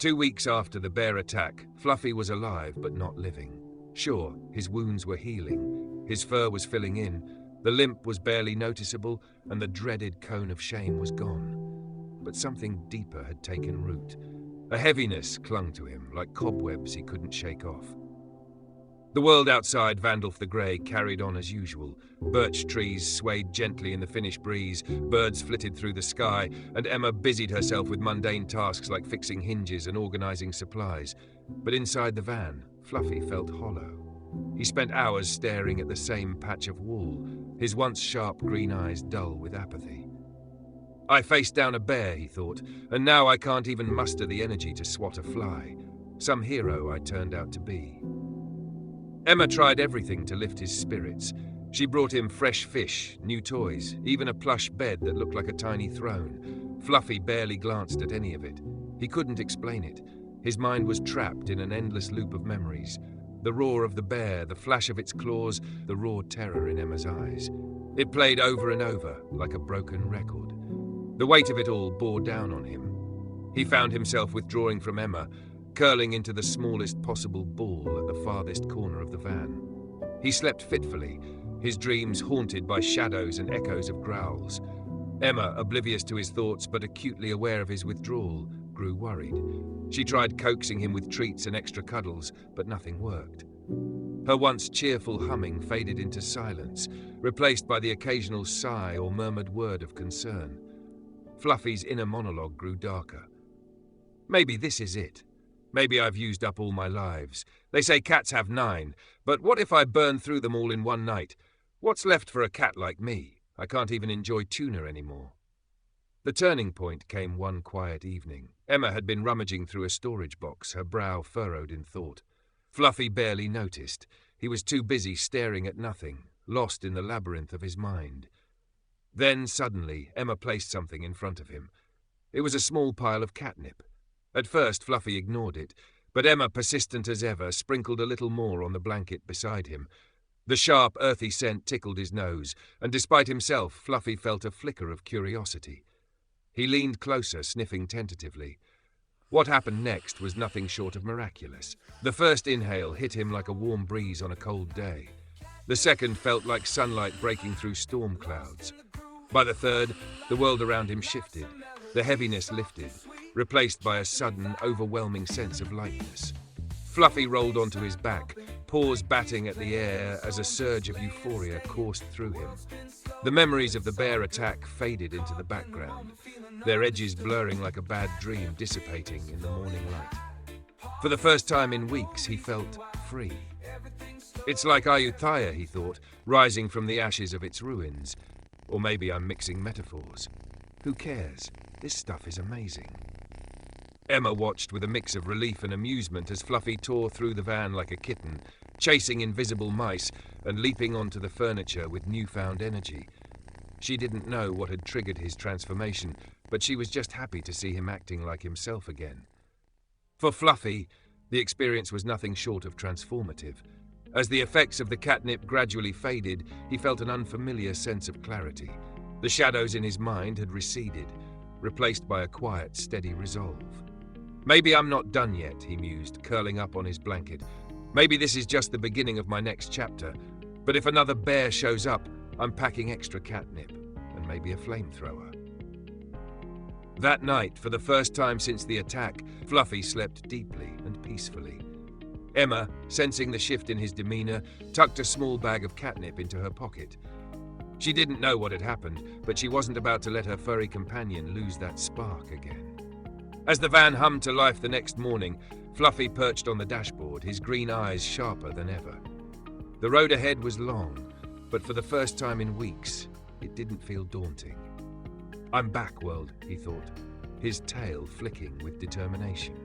2 weeks after the bear attack, Fluffy was alive but not living. Sure, his wounds were healing, his fur was filling in, the limp was barely noticeable, and the dreaded cone of shame was gone. But something deeper had taken root. A heaviness clung to him, like cobwebs he couldn't shake off. The world outside Vandalf the Grey carried on as usual. Birch trees swayed gently in the Finnish breeze, birds flitted through the sky, and Emma busied herself with mundane tasks like fixing hinges and organizing supplies. But inside the van, Fluffy felt hollow. He spent hours staring at the same patch of wall, his once sharp green eyes dull with apathy. I faced down a bear, he thought, and now I can't even muster the energy to swat a fly. Some hero I turned out to be. Emma tried everything to lift his spirits. She brought him fresh fish, new toys, even a plush bed that looked like a tiny throne. Fluffy barely glanced at any of it. He couldn't explain it. His mind was trapped in an endless loop of memories. The roar of the bear, the flash of its claws, the raw terror in Emma's eyes. It played over and over, like a broken record. The weight of it all bore down on him. He found himself withdrawing from Emma, curling into the smallest possible ball at the farthest corner of the van. He slept fitfully, his dreams haunted by shadows and echoes of growls. Emma, oblivious to his thoughts but acutely aware of his withdrawal, grew worried. She tried coaxing him with treats and extra cuddles, but nothing worked. Her once cheerful humming faded into silence, replaced by the occasional sigh or murmured word of concern. Fluffy's inner monologue grew darker. Maybe this is it. Maybe I've used up all my lives. They say cats have 9, but what if I burn through them all in one night? What's left for a cat like me? I can't even enjoy tuna anymore. The turning point came one quiet evening. Emma had been rummaging through a storage box, her brow furrowed in thought. Fluffy barely noticed. He was too busy staring at nothing, lost in the labyrinth of his mind. Then, suddenly, Emma placed something in front of him. It was a small pile of catnip. At first, Fluffy ignored it, but Emma, persistent as ever, sprinkled a little more on the blanket beside him. The sharp, earthy scent tickled his nose, and despite himself, Fluffy felt a flicker of curiosity. He leaned closer, sniffing tentatively. What happened next was nothing short of miraculous. The first inhale hit him like a warm breeze on a cold day. The second felt like sunlight breaking through storm clouds. By the third, the world around him shifted. The heaviness lifted, replaced by a sudden, overwhelming sense of lightness. Fluffy rolled onto his back, paws batting at the air as a surge of euphoria coursed through him. The memories of the bear attack faded into the background, their edges blurring like a bad dream dissipating in the morning light. For the first time in weeks, he felt free. It's like Ayutthaya, he thought, rising from the ashes of its ruins. Or maybe I'm mixing metaphors. Who cares? This stuff is amazing. Emma watched with a mix of relief and amusement as Fluffy tore through the van like a kitten, chasing invisible mice and leaping onto the furniture with newfound energy. She didn't know what had triggered his transformation, but she was just happy to see him acting like himself again. For Fluffy, the experience was nothing short of transformative. As the effects of the catnip gradually faded, he felt an unfamiliar sense of clarity. The shadows in his mind had receded, replaced by a quiet, steady resolve. Maybe I'm not done yet, he mused, curling up on his blanket. Maybe this is just the beginning of my next chapter. But if another bear shows up, I'm packing extra catnip, and maybe a flamethrower. That night, for the first time since the attack, Fluffy slept deeply and peacefully. Emma, sensing the shift in his demeanor, tucked a small bag of catnip into her pocket. She didn't know what had happened, but she wasn't about to let her furry companion lose that spark again. As the van hummed to life the next morning, Fluffy perched on the dashboard, his green eyes sharper than ever. The road ahead was long, but for the first time in weeks, it didn't feel daunting. I'm back, world, he thought, his tail flicking with determination.